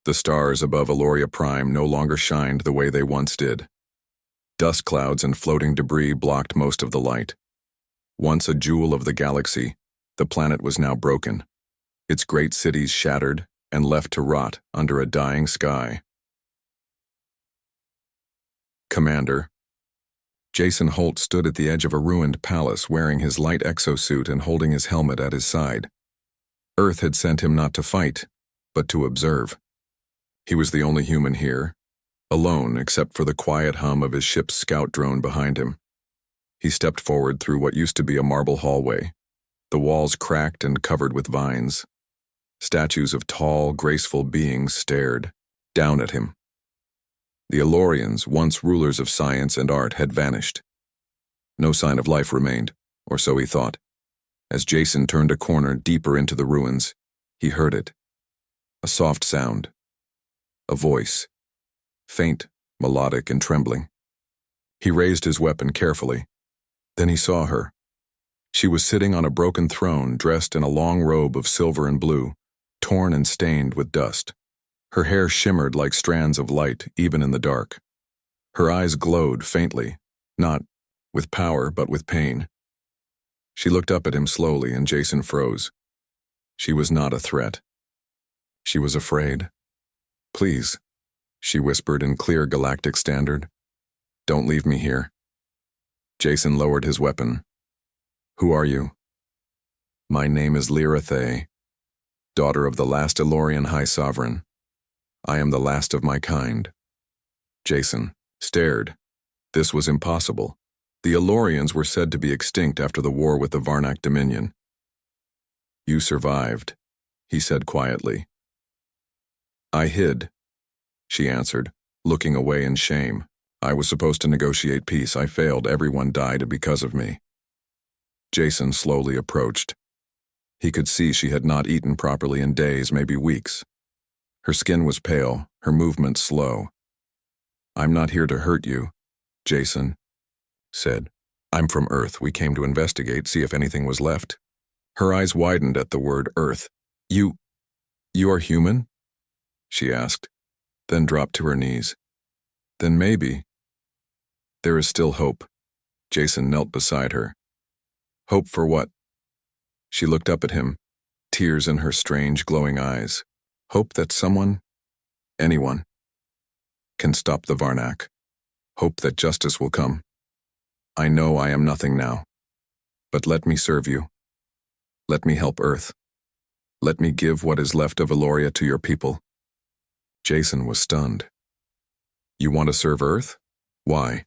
The stars above Aloria Prime no longer shined the way they once did. Dust clouds and floating debris blocked most of the light. Once a jewel of the galaxy, the planet was now broken, its great cities shattered and left to rot under a dying sky. Commander. Jason Holt stood at the edge of a ruined palace wearing his light exosuit and holding his helmet at his side. Earth had sent him not to fight, but to observe. He was the only human here, alone except for the quiet hum of his ship's scout drone behind him. He stepped forward through what used to be a marble hallway, the walls cracked and covered with vines. Statues of tall, graceful beings stared down at him. The Alorians, once rulers of science and art, had vanished. No sign of life remained, or so he thought. As Jason turned a corner deeper into the ruins, he heard it. A soft sound. A voice. Faint, melodic, and trembling. He raised his weapon carefully. Then he saw her. She was sitting on a broken throne, dressed in a long robe of silver and blue, torn and stained with dust. Her hair shimmered like strands of light, even in the dark. Her eyes glowed faintly, not with power, but with pain. She looked up at him slowly, and Jason froze. She was not a threat. She was afraid. "Please," she whispered in clear galactic standard. "Don't leave me here." Jason lowered his weapon. "Who are you?" "My name is Lyra Thay, daughter of the last Alorian High Sovereign. I am the last of my kind." Jason stared. This was impossible. The Alorians were said to be extinct after the war with the Varnak Dominion. "You survived," he said quietly. "I hid," she answered, looking away in shame. "I was supposed to negotiate peace. I failed. Everyone died because of me." Jason slowly approached. He could see she had not eaten properly in days, maybe weeks. Her skin was pale, her movements slow. "I'm not here to hurt you," Jason said. "I'm from Earth. We came to investigate, see if anything was left." Her eyes widened at the word Earth. You are human?" she asked, then dropped to her knees. "Then maybe." "There is still hope." Jason knelt beside her. "Hope for what?" She looked up at him, tears in her strange, glowing eyes. "Hope that someone, anyone, can stop the Varnak. Hope that justice will come. I know I am nothing now, but let me serve you. Let me help Earth. Let me give what is left of Aloria to your people." Jason was stunned. "You want to serve Earth? Why?"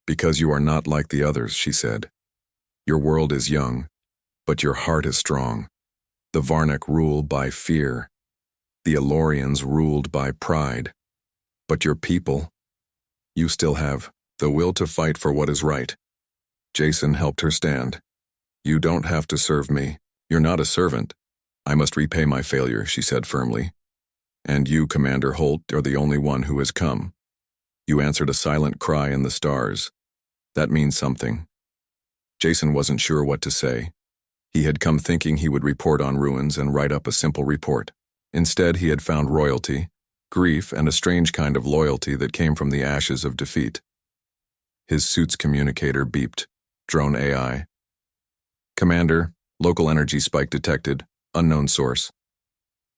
"Because you are not like the others," she said. "Your world is young, but your heart is strong. The Varnak rule by fear. The Alorians ruled by pride. But your people, you still have the will to fight for what is right." Jason helped her stand. "You don't have to serve me. You're not a servant. I must repay my failure," she said firmly. "And you, Commander Holt, are the only one who has come. You answered a silent cry in the stars. That means something." Jason wasn't sure what to say. He had come thinking he would report on ruins and write up a simple report. Instead, he had found royalty, grief, and a strange kind of loyalty that came from the ashes of defeat. His suit's communicator beeped. Drone AI. "Commander, local energy spike detected. Unknown source."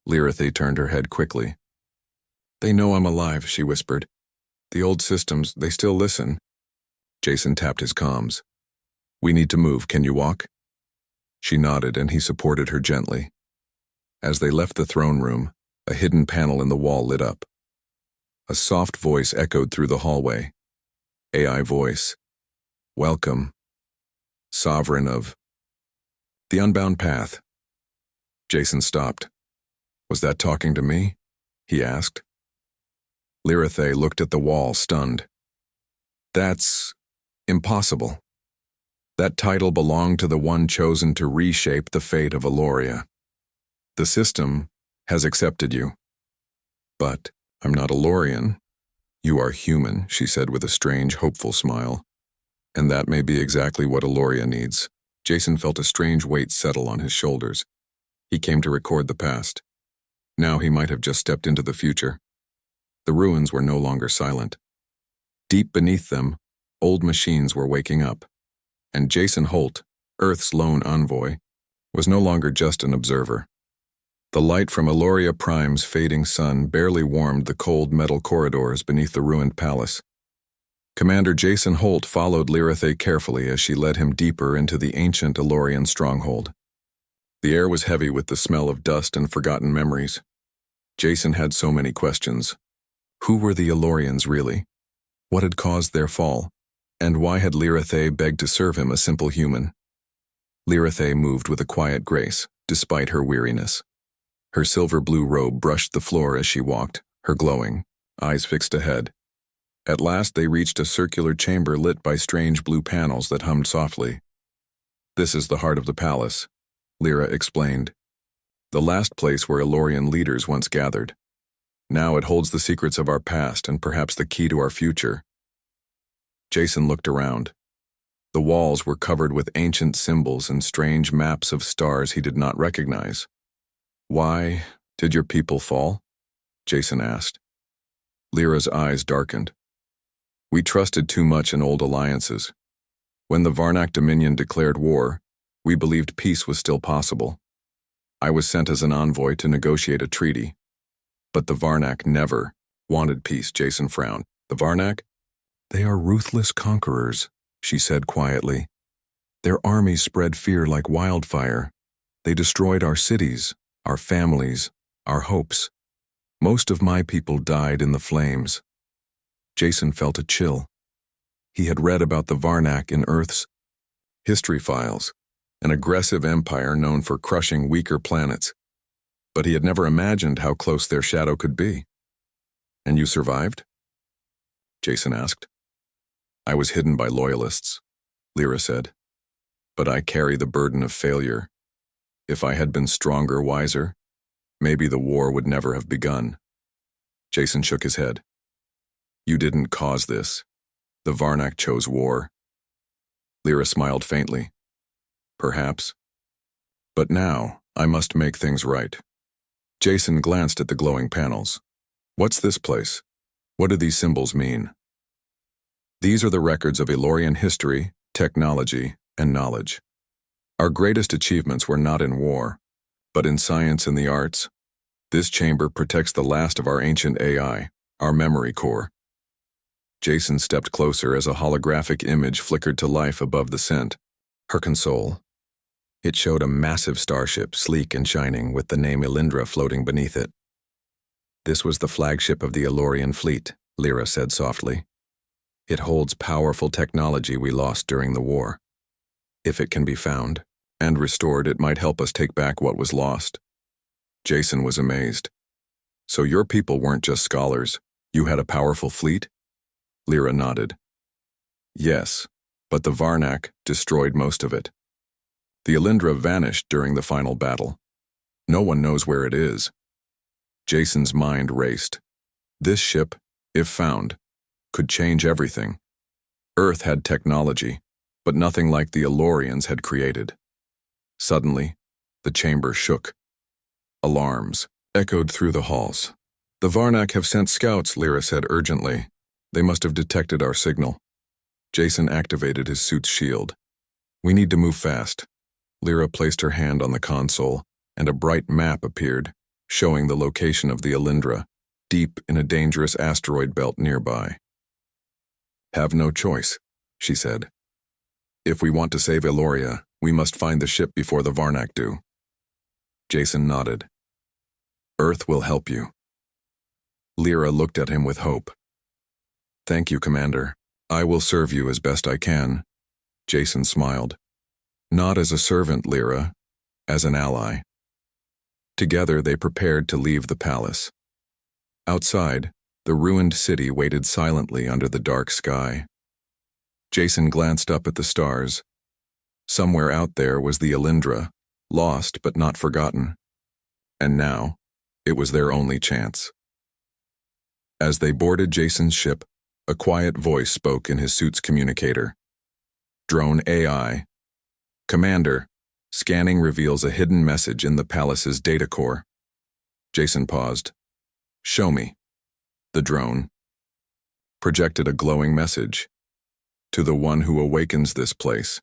Lyra Thay turned her head quickly. "They know I'm alive," she whispered. "The old systems, they still listen." Jason tapped his comms. "We need to move. Can you walk?" She nodded, and he supported her gently. As they left the throne room, a hidden panel in the wall lit up. A soft voice echoed through the hallway. AI voice. "Welcome, Sovereign of the Unbound Path." Jason stopped. "Was that talking to me?" he asked. Lyra Thay looked at the wall, stunned. "That's impossible. That title belonged to the one chosen to reshape the fate of Aloria. The system has accepted you. But I'm not Alorian. You are human," she said with a strange, hopeful smile. "And that may be exactly what Aloria needs." Jason felt a strange weight settle on his shoulders. He came to record the past. Now he might have just stepped into the future. The ruins were no longer silent. Deep beneath them, old machines were waking up, and Jason Holt, Earth's lone envoy, was no longer just an observer. The light from Eloria Prime's fading sun barely warmed the cold metal corridors beneath the ruined palace. Commander Jason Holt followed Lyrathe carefully as she led him deeper into the ancient Elorian stronghold. The air was heavy with the smell of dust and forgotten memories. Jason had so many questions. Who were the Elorians really? What had caused their fall? And why had Lyrathe begged to serve him, a simple human? Lyrathe moved with a quiet grace, despite her weariness. Her silver-blue robe brushed the floor as she walked, her glowing eyes fixed ahead. At last they reached a circular chamber lit by strange blue panels that hummed softly. "This is the heart of the palace," Lyra explained. "The last place where Elorian leaders once gathered. Now it holds the secrets of our past and perhaps the key to our future." Jason looked around. The walls were covered with ancient symbols and strange maps of stars he did not recognize. "Why did your people fall?" Jason asked. Lyra's eyes darkened. "We trusted too much in old alliances. When the Varnak Dominion declared war, we believed peace was still possible. I was sent as an envoy to negotiate a treaty. But the Varnak never wanted peace." Jason frowned. "The Varnak? They are ruthless conquerors," she said quietly. "Their armies spread fear like wildfire. They destroyed our cities, our families, our hopes. Most of my people died in the flames." Jason felt a chill. He had read about the Varnak in Earth's history files, an aggressive empire known for crushing weaker planets, but he had never imagined how close their shadow could be. "And you survived?" Jason asked. "I was hidden by loyalists," Lyra said. "But I carry the burden of failure. If I had been stronger, wiser, maybe the war would never have begun." Jason shook his head. "You didn't cause this. The Varnak chose war." Lyra smiled faintly. "Perhaps. But now, I must make things right." Jason glanced at the glowing panels. "What's this place? What do these symbols mean?" "These are the records of Elorian history, technology, and knowledge. Our greatest achievements were not in war, but in science and the arts. This chamber protects the last of our ancient AI, our memory core." Jason stepped closer as a holographic image flickered to life above the scent. Her console. It showed a massive starship, sleek and shining, with the name Elindra floating beneath it. "This was the flagship of the Elorian fleet," Lyra said softly. "It holds powerful technology we lost during the war. If it can be found and restored, it might help us take back what was lost." Jason was amazed. "So your people weren't just scholars. You had a powerful fleet?" Lyra nodded. "Yes, but the Varnak destroyed most of it. The Elindra vanished during the final battle. No one knows where it is." Jason's mind raced. This ship, if found, could change everything. Earth had technology, but nothing like the Elorians had created. Suddenly, the chamber shook. Alarms echoed through the halls. "The Varnak have sent scouts," Lyra said urgently. "They must have detected our signal." Jason activated his suit's shield. "We need to move fast." Lyra placed her hand on the console, and a bright map appeared, showing the location of the Elindra, deep in a dangerous asteroid belt nearby. "Have no choice," she said. "If we want to save Eloria, we must find the ship before the Varnak do." Jason nodded. "Earth will help you." Lyra looked at him with hope. "Thank you, Commander. I will serve you as best I can." Jason smiled. "Not as a servant, Lyra, as an ally." Together they prepared to leave the palace. Outside, the ruined city waited silently under the dark sky. Jason glanced up at the stars. Somewhere out there was the Elindra, lost but not forgotten. And now, it was their only chance. As they boarded Jason's ship, a quiet voice spoke in his suit's communicator. "Drone AI. Commander, scanning reveals a hidden message in the palace's data core." Jason paused. Show me. The drone projected a glowing message. To the one who awakens this place.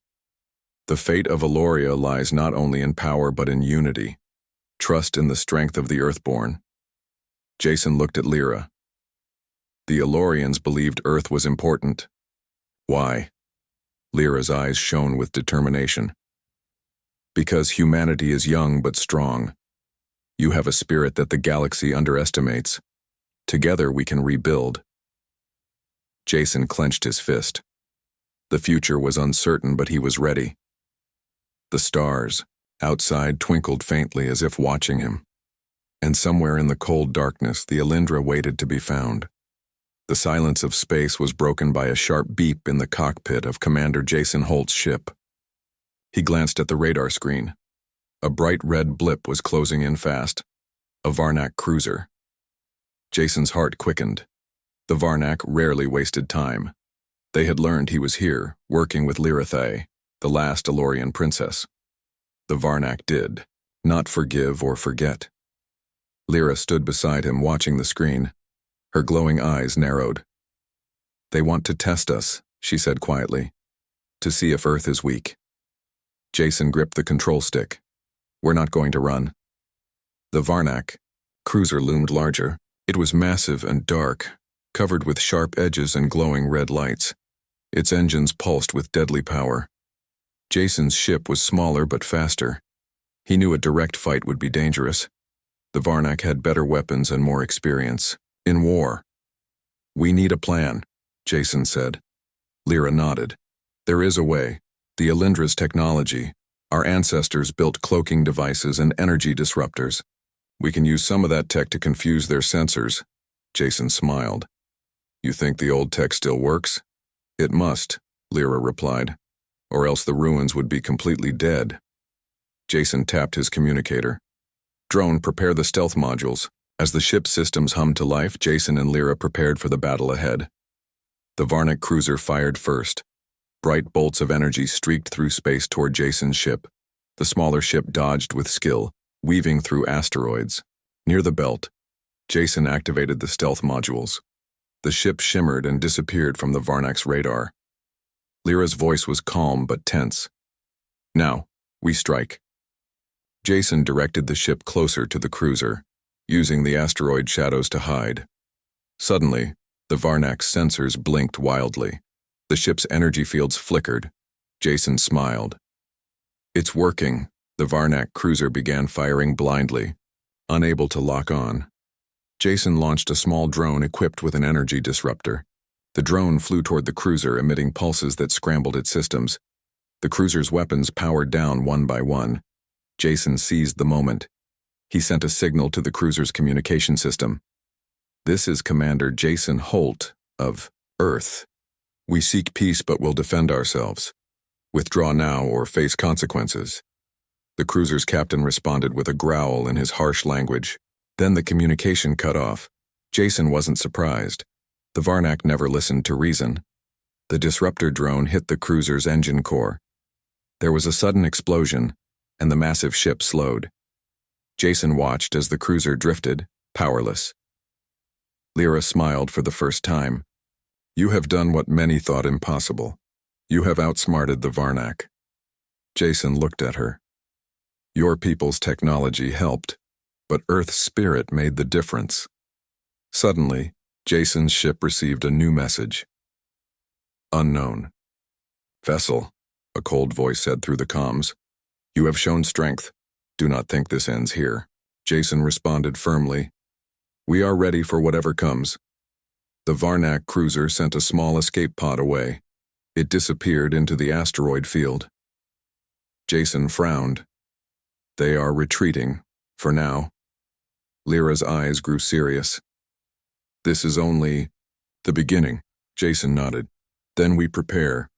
The fate of Eloria lies not only in power but in unity. Trust in the strength of the Earthborn. Jason looked at Lyra. The Elorians believed Earth was important. Why? Lyra's eyes shone with determination. Because humanity is young but strong. You have a spirit that the galaxy underestimates. Together we can rebuild. Jason clenched his fist. The future was uncertain, but he was ready. The stars, outside, twinkled faintly as if watching him. And somewhere in the cold darkness, the Alindra waited to be found. The silence of space was broken by a sharp beep in the cockpit of Commander Jason Holt's ship. He glanced at the radar screen. A bright red blip was closing in fast. A Varnak cruiser. Jason's heart quickened. The Varnak rarely wasted time. They had learned he was here, working with Lyrathae, the last Elorian princess. The Varnak did not forgive or forget. Lyra stood beside him, watching the screen. Her glowing eyes narrowed. They want to test us, she said quietly, to see if Earth is weak. Jason gripped the control stick. We're not going to run. The Varnak cruiser loomed larger. It was massive and dark, covered with sharp edges and glowing red lights. Its engines pulsed with deadly power. Jason's ship was smaller but faster. He knew a direct fight would be dangerous. The Varnak had better weapons and more experience in war. We need a plan, Jason said. Lyra nodded. There is a way. The Alindra's technology. Our ancestors built cloaking devices and energy disruptors. We can use some of that tech to confuse their sensors. Jason smiled. You think the old tech still works? It must, Lyra replied, or else the ruins would be completely dead. Jason tapped his communicator. Drone, prepare the stealth modules. As the ship's systems hummed to life, Jason and Lyra prepared for the battle ahead. The Varnak cruiser fired first. Bright bolts of energy streaked through space toward Jason's ship. The smaller ship dodged with skill, weaving through asteroids. Near the belt, Jason activated the stealth modules. The ship shimmered and disappeared from the Varnak's radar. Lyra's voice was calm but tense. Now, we strike. Jason directed the ship closer to the cruiser, using the asteroid shadows to hide. Suddenly, the Varnak's sensors blinked wildly. The ship's energy fields flickered. Jason smiled. It's working. The Varnak cruiser began firing blindly, unable to lock on. Jason launched a small drone equipped with an energy disruptor. The drone flew toward the cruiser, emitting pulses that scrambled its systems. The cruiser's weapons powered down one by one. Jason seized the moment. He sent a signal to the cruiser's communication system. This is Commander Jason Holt of Earth. We seek peace but will defend ourselves. Withdraw now or face consequences. The cruiser's captain responded with a growl in his harsh language. Then the communication cut off. Jason wasn't surprised. The Varnak never listened to reason. The disruptor drone hit the cruiser's engine core. There was a sudden explosion, and the massive ship slowed. Jason watched as the cruiser drifted, powerless. Lyra smiled for the first time. You have done what many thought impossible. You have outsmarted the Varnak. Jason looked at her. Your people's technology helped, but Earth's spirit made the difference. Suddenly, Jason's ship received a new message. Unknown. Vessel, a cold voice said through the comms. You have shown strength. Do not think this ends here. Jason responded firmly. We are ready for whatever comes. The Varnak cruiser sent a small escape pod away. It disappeared into the asteroid field. Jason frowned. They are retreating, for now. Lyra's eyes grew serious. This is only the beginning, Jason nodded. Then we prepare.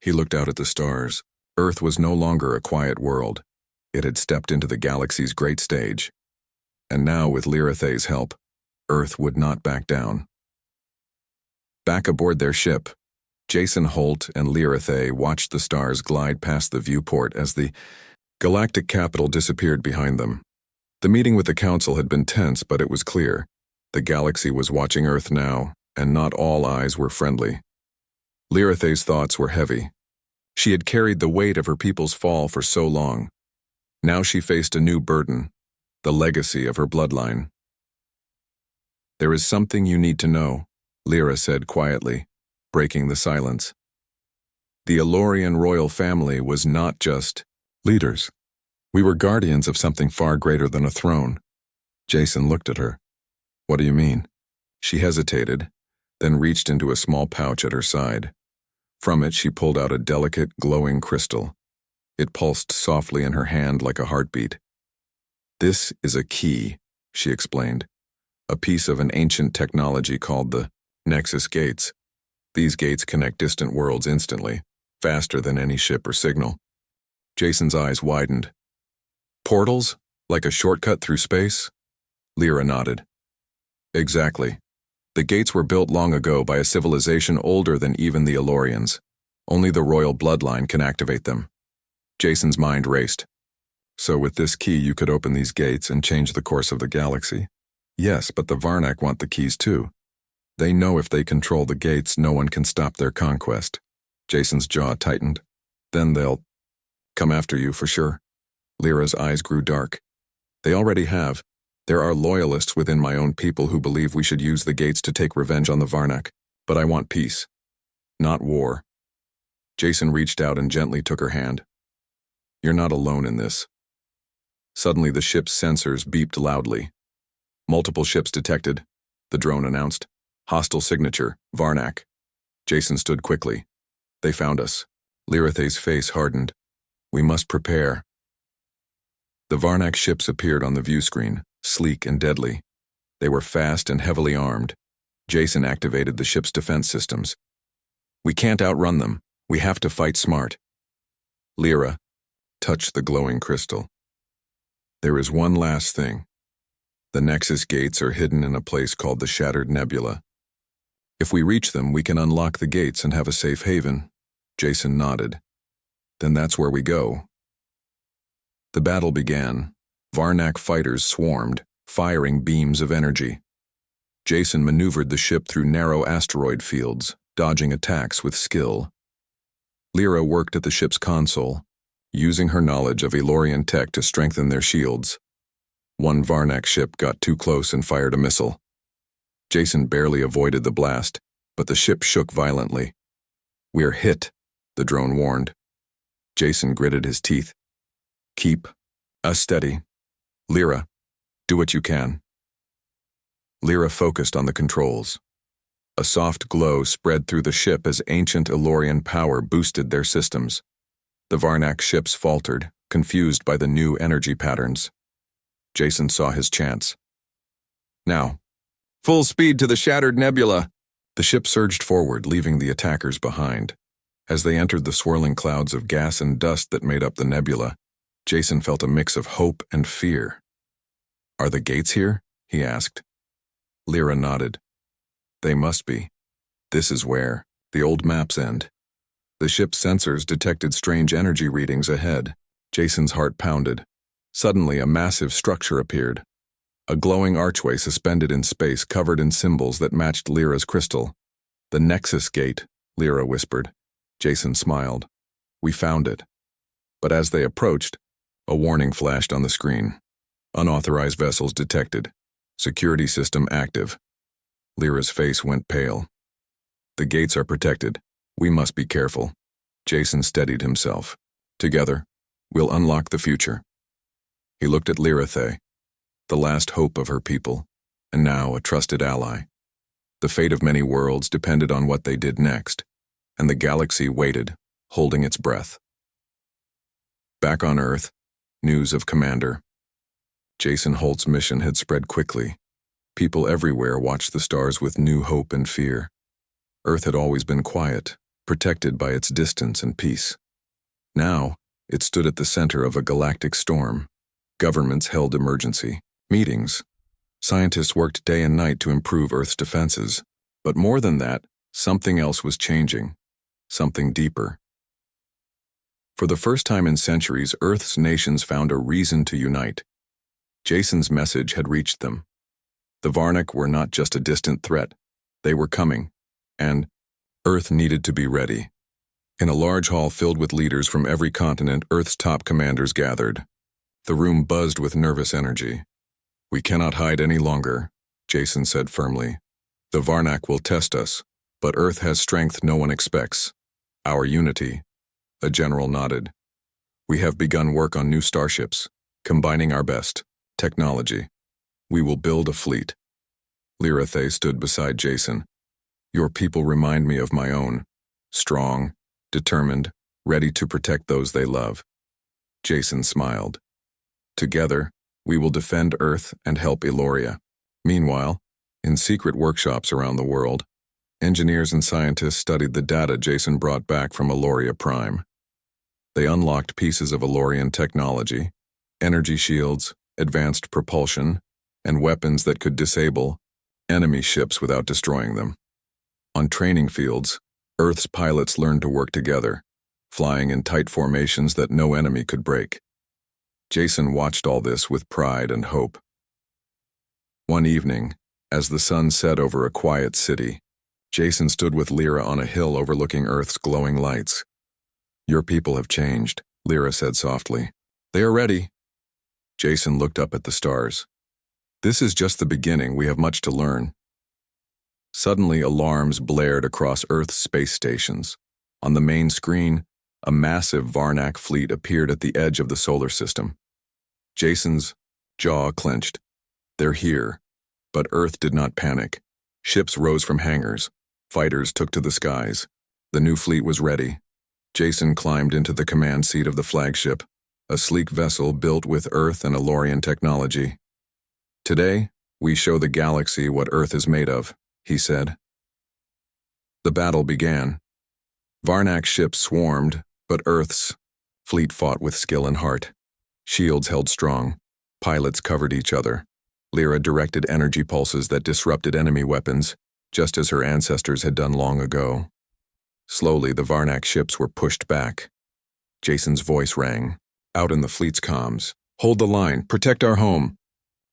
He looked out at the stars. Earth was no longer a quiet world. It had stepped into the galaxy's great stage. And now, with Lyrathae's help, Earth would not back down. Back aboard their ship, Jason Holt and Lyrathae watched the stars glide past the viewport as the galactic capital disappeared behind them. The meeting with the council had been tense, but it was clear. The galaxy was watching Earth now, and not all eyes were friendly. Lyrathe's thoughts were heavy. She had carried the weight of her people's fall for so long. Now she faced a new burden, the legacy of her bloodline. "There is something you need to know," Lyra said quietly, breaking the silence. The Elorian royal family was not just leaders. We were guardians of something far greater than a throne. Jason looked at her. "What do you mean?" She hesitated, then reached into a small pouch at her side. From it she pulled out a delicate, glowing crystal. It pulsed softly in her hand like a heartbeat. "This is a key," she explained. "A piece of an ancient technology called the Nexus Gates. These gates connect distant worlds instantly, faster than any ship or signal." Jason's eyes widened. "Portals? Like a shortcut through space?" Lyra nodded. "Exactly. The gates were built long ago by a civilization older than even the Elorians. Only the royal bloodline can activate them." Jason's mind raced. "So with this key you could open these gates and change the course of the galaxy?" "Yes, but the Varnak want the keys too. They know if they control the gates, no one can stop their conquest." Jason's jaw tightened. "Then they'll come after you for sure." Lyra's eyes grew dark. "They already have. There are loyalists within my own people who believe we should use the gates to take revenge on the Varnak. But I want peace, not war." Jason reached out and gently took her hand. "You're not alone in this." Suddenly the ship's sensors beeped loudly. "Multiple ships detected," the drone announced. "Hostile signature, Varnak." Jason stood quickly. "They found us." Lyrathe's face hardened. "We must prepare." The Varnak ships appeared on the view screen, sleek and deadly. They were fast and heavily armed. Jason activated the ship's defense systems. "We can't outrun them. We have to fight smart." Lyra touched the glowing crystal. "There is one last thing. The Nexus gates are hidden in a place called the Shattered Nebula. If we reach them, we can unlock the gates and have a safe haven." Jason nodded. "Then that's where we go." The battle began. Varnak fighters swarmed, firing beams of energy. Jason maneuvered the ship through narrow asteroid fields, dodging attacks with skill. Lyra worked at the ship's console, using her knowledge of Elorian tech to strengthen their shields. One Varnak ship got too close and fired a missile. Jason barely avoided the blast, but the ship shook violently. "We're hit," the drone warned. Jason gritted his teeth. "Keep us steady. Lyra, do what you can." Lyra focused on the controls. A soft glow spread through the ship as ancient Elorian power boosted their systems. The Varnak ships faltered, confused by the new energy patterns. Jason saw his chance. "Now, full speed to the Shattered Nebula!" The ship surged forward, leaving the attackers behind. As they entered the swirling clouds of gas and dust that made up the nebula, Jason felt a mix of hope and fear. "Are the gates here?" he asked. Lyra nodded. "They must be. This is where the old maps end." The ship's sensors detected strange energy readings ahead. Jason's heart pounded. Suddenly, a massive structure appeared. A glowing archway suspended in space covered in symbols that matched Lyra's crystal. "The Nexus Gate," Lyra whispered. Jason smiled. "We found it." But as they approached, a warning flashed on the screen. "Unauthorized vessels detected. Security system active." Lyra's face went pale. "The gates are protected. We must be careful." Jason steadied himself. "Together, we'll unlock the future." He looked at Lyrathe, the last hope of her people, and now a trusted ally. The fate of many worlds depended on what they did next, and the galaxy waited, holding its breath. Back on Earth, news of Commander. Jason Holt's mission had spread quickly. People everywhere watched the stars with new hope and fear. Earth had always been quiet, protected by its distance and peace. Now, it stood at the center of a galactic storm. Governments held emergency meetings. Scientists worked day and night to improve Earth's defenses. But more than that, something else was changing. Something deeper. For the first time in centuries, Earth's nations found a reason to unite. Jason's message had reached them. The Varnak were not just a distant threat. They were coming, and Earth needed to be ready. In a large hall filled with leaders from every continent, Earth's top commanders gathered. The room buzzed with nervous energy. "We cannot hide any longer," Jason said firmly. "The Varnak will test us, but Earth has strength no one expects. Our unity." A general nodded. "We have begun work on new starships, combining our best technology. We will build a fleet." Lyrathe stood beside Jason. "Your people remind me of my own. Strong, determined, ready to protect those they love." Jason smiled. "Together, we will defend Earth and help Eloria." Meanwhile, in secret workshops around the world, engineers and scientists studied the data Jason brought back from Eloria Prime. They unlocked pieces of Elorian technology, energy shields, advanced propulsion, and weapons that could disable enemy ships without destroying them. On training fields, Earth's pilots learned to work together, flying in tight formations that no enemy could break. Jason watched all this with pride and hope. One evening, as the sun set over a quiet city, Jason stood with Lyra on a hill overlooking Earth's glowing lights. "Your people have changed," Lyra said softly. "They are ready." Jason looked up at the stars. "This is just the beginning. We have much to learn." Suddenly, alarms blared across Earth's space stations. On the main screen, a massive Varnak fleet appeared at the edge of the solar system. Jason's jaw clenched. "They're here." But Earth did not panic. Ships rose from hangars. Fighters took to the skies. The new fleet was ready. Jason climbed into the command seat of the flagship, a sleek vessel built with Earth and Elorian technology. "Today, we show the galaxy what Earth is made of," he said. The battle began. Varnak ships swarmed, but Earth's fleet fought with skill and heart. Shields held strong. Pilots covered each other. Lyra directed energy pulses that disrupted enemy weapons, just as her ancestors had done long ago. Slowly, the Varnak ships were pushed back. Jason's voice rang, out in the fleet's comms. "Hold the line, protect our home."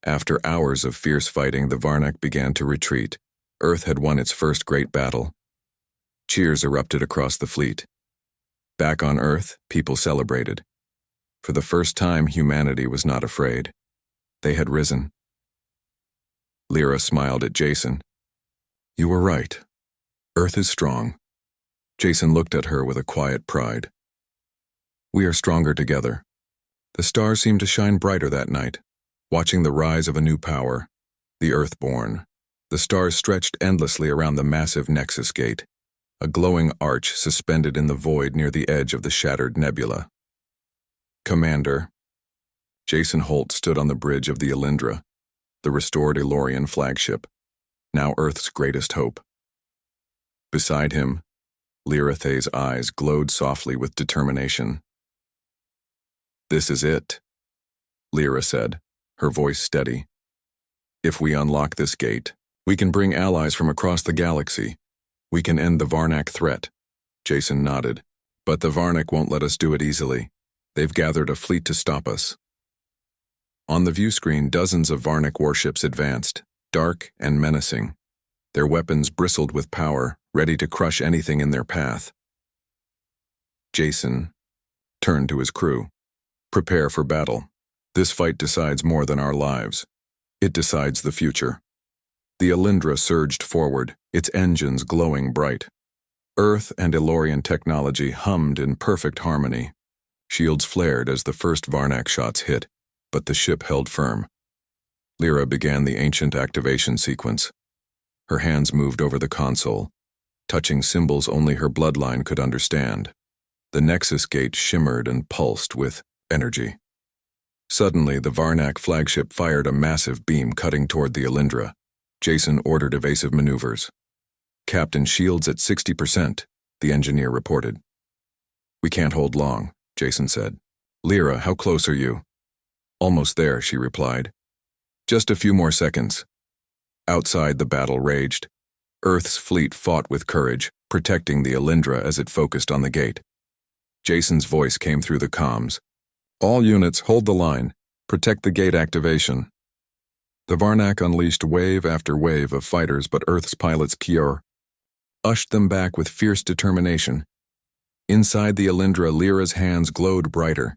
After hours of fierce fighting, the Varnak began to retreat. Earth had won its first great battle. Cheers erupted across the fleet. Back on Earth, people celebrated. For the first time, humanity was not afraid. They had risen. Lyra smiled at Jason. "You were right. Earth is strong." Jason looked at her with a quiet pride. "We are stronger together." The stars seemed to shine brighter that night, watching the rise of a new power, the Earthborn. The stars stretched endlessly around the massive Nexus Gate, a glowing arch suspended in the void near the edge of the shattered nebula. "Commander." Jason Holt stood on the bridge of the Elindra, the restored Elorian flagship, now Earth's greatest hope. Beside him, Lyrathe's eyes glowed softly with determination. "This is it," Lyra said, her voice steady. "If we unlock this gate, we can bring allies from across the galaxy. We can end the Varnak threat." Jason nodded. "But the Varnak won't let us do it easily. They've gathered a fleet to stop us." On the view screen, dozens of Varnak warships advanced, dark and menacing. Their weapons bristled with power, ready to crush anything in their path. Jason turned to his crew. "Prepare for battle. This fight decides more than our lives. It decides the future." The Elindra surged forward, its engines glowing bright. Earth and Elorian technology hummed in perfect harmony. Shields flared as the first Varnak shots hit, but the ship held firm. Lyra began the ancient activation sequence. Her hands moved over the console, touching symbols only her bloodline could understand. The Nexus Gate shimmered and pulsed with energy. Suddenly, the Varnak flagship fired a massive beam cutting toward the Elindra. Jason ordered evasive maneuvers. "Captain, shields at 60%, the engineer reported. "We can't hold long," Jason said. "Lyra, how close are you?" "Almost there," she replied. "Just a few more seconds." Outside, the battle raged. Earth's fleet fought with courage, protecting the Elindra as it focused on the gate. Jason's voice came through the comms. "All units, hold the line. Protect the gate activation. The Varnak unleashed wave after wave of fighters, but Earth's pilots Kior ushed them back with fierce determination. Inside the Alindra, Lyra's hands glowed brighter.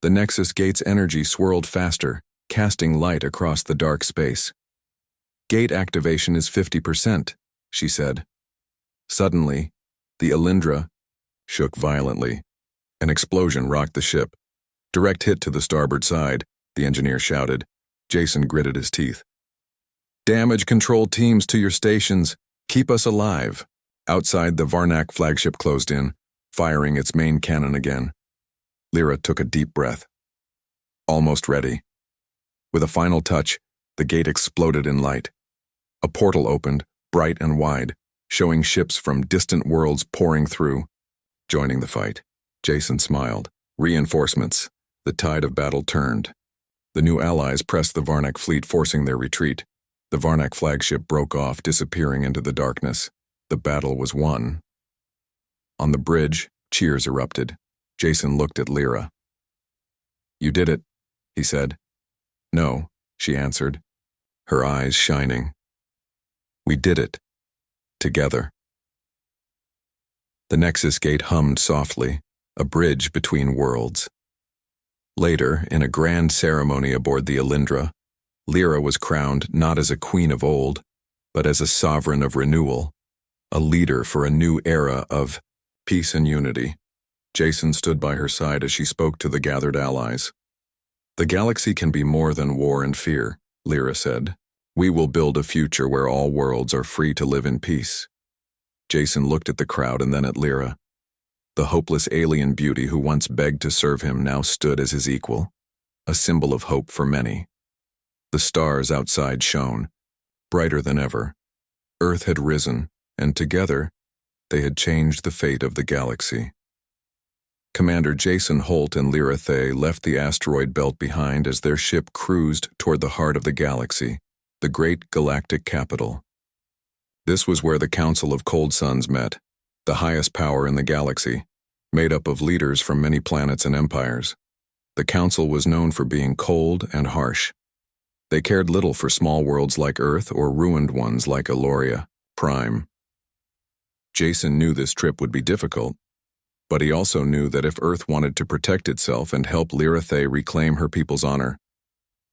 The Nexus gate's energy swirled faster, casting light across the dark space. Gate activation is 50%, she said. Suddenly, the Alindra shook violently. An explosion rocked the ship. Direct hit to the starboard side, the engineer shouted. Jason gritted his teeth. Damage control teams to your stations. Keep us alive. Outside, the Varnak flagship closed in, firing its main cannon again. Lyra took a deep breath. Almost ready. With a final touch, the gate exploded in light. A portal opened, bright and wide, showing ships from distant worlds pouring through. Joining the fight, Jason smiled. Reinforcements. The tide of battle turned. The new allies pressed the Varnak fleet, forcing their retreat. The Varnak flagship broke off, disappearing into the darkness. The battle was won. On the bridge, cheers erupted. Jason looked at Lyra. You did it, he said. No, she answered, her eyes shining. We did it. Together. The Nexus gate hummed softly, a bridge between worlds. Later, in a grand ceremony aboard the Alindra, Lyra was crowned not as a queen of old, but as a sovereign of renewal, a leader for a new era of peace and unity. Jason stood by her side as she spoke to the gathered allies. The galaxy can be more than war and fear, Lyra said. We will build a future where all worlds are free to live in peace. Jason looked at the crowd and then at Lyra. The hopeless alien beauty who once begged to serve him now stood as his equal, a symbol of hope for many. The stars outside shone, brighter than ever. Earth had risen, and together, they had changed the fate of the galaxy. Commander Jason Holt and Lyra Thay left the asteroid belt behind as their ship cruised toward the heart of the galaxy, the great galactic capital. This was where the Council of Cold Suns met, the highest power in the galaxy, made up of leaders from many planets and empires. The Council was known for being cold and harsh. They cared little for small worlds like Earth or ruined ones like Eloria, Prime. Jason knew this trip would be difficult, but he also knew that if Earth wanted to protect itself and help Lyra Thay reclaim her people's honor,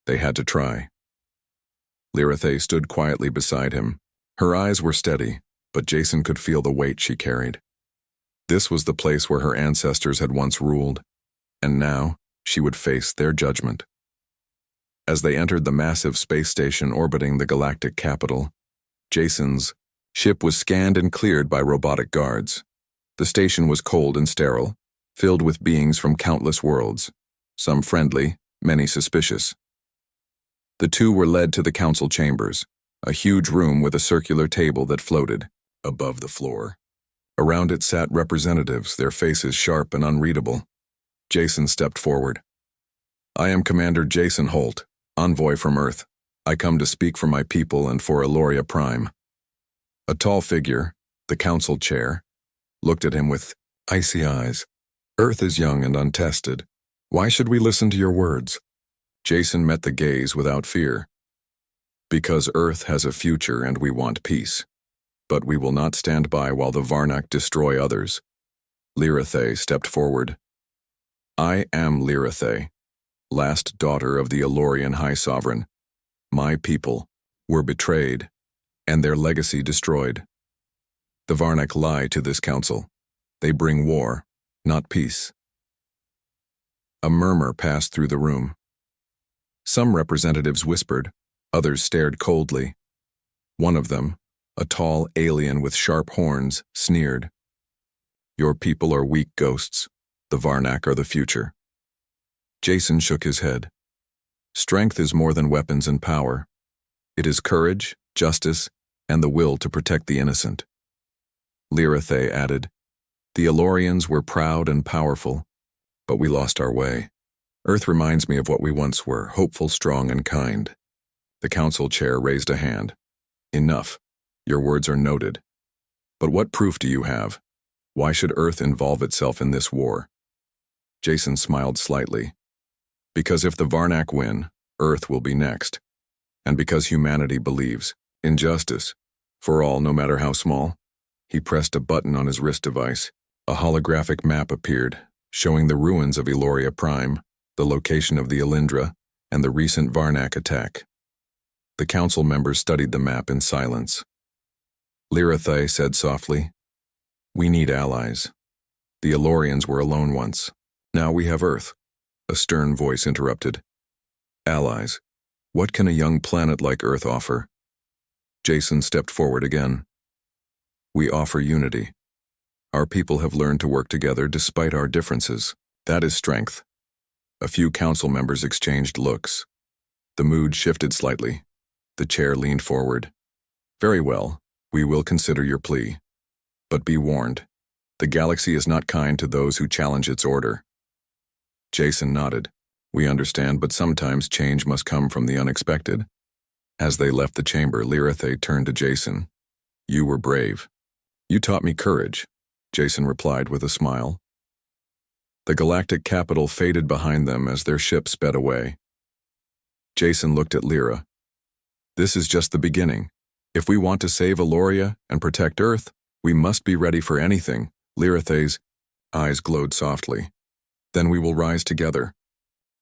they had to try. Lyra Thay stood quietly beside him. Her eyes were steady, but Jason could feel the weight she carried. This was the place where her ancestors had once ruled, and now she would face their judgment. As they entered the massive space station orbiting the galactic capital, Jason's ship was scanned and cleared by robotic guards. The station was cold and sterile, filled with beings from countless worlds, some friendly, many suspicious. The two were led to the council chambers, a huge room with a circular table that floated above the floor. Around it sat representatives, their faces sharp and unreadable. Jason stepped forward. I am Commander Jason Holt, envoy from Earth. I come to speak for my people and for Eloria Prime. A tall figure, the council chair, looked at him with icy eyes. Earth is young and untested. Why should we listen to your words? Jason met the gaze without fear. Because Earth has a future and we want peace. But we will not stand by while the Varnak destroy others. Lyra Thay stepped forward. I am Lyra Thay, last daughter of the Elorian High Sovereign. My people were betrayed, and their legacy destroyed. The Varnak lie to this council. They bring war, not peace. A murmur passed through the room. Some representatives whispered, others stared coldly. One of them, a tall alien with sharp horns, sneered. Your people are weak ghosts. The Varnak are the future. Jason shook his head. Strength is more than weapons and power. It is courage, justice, and the will to protect the innocent. Lyra Thay added, the Elorians were proud and powerful, but we lost our way. Earth reminds me of what we once were, hopeful, strong, and kind. The council chair raised a hand. Enough. Your words are noted. But what proof do you have? Why should Earth involve itself in this war? Jason smiled slightly. Because if the Varnak win, Earth will be next. And because humanity believes in justice, for all, no matter how small. He pressed a button on his wrist device. A holographic map appeared, showing the ruins of Eloria Prime, the location of the Elindra, and the recent Varnak attack. The council members studied the map in silence. Lirathay said softly, "We need allies. The Elorians were alone once. Now we have Earth." A stern voice interrupted. "Allies? What can a young planet like Earth offer?" Jason stepped forward again. "We offer unity. Our people have learned to work together despite our differences. That is strength." A few council members exchanged looks. The mood shifted slightly. The chair leaned forward. "Very well, we will consider your plea. But be warned, the galaxy is not kind to those who challenge its order." Jason nodded. "We understand, but sometimes change must come from the unexpected." As they left the chamber, Lirathay turned to Jason. "You were brave. You taught me courage," Jason replied with a smile. The galactic capital faded behind them as their ship sped away. Jason looked at Lyra. "This is just the beginning. If we want to save Eloria and protect Earth, we must be ready for anything." Lirathay's eyes glowed softly. "Then we will rise together.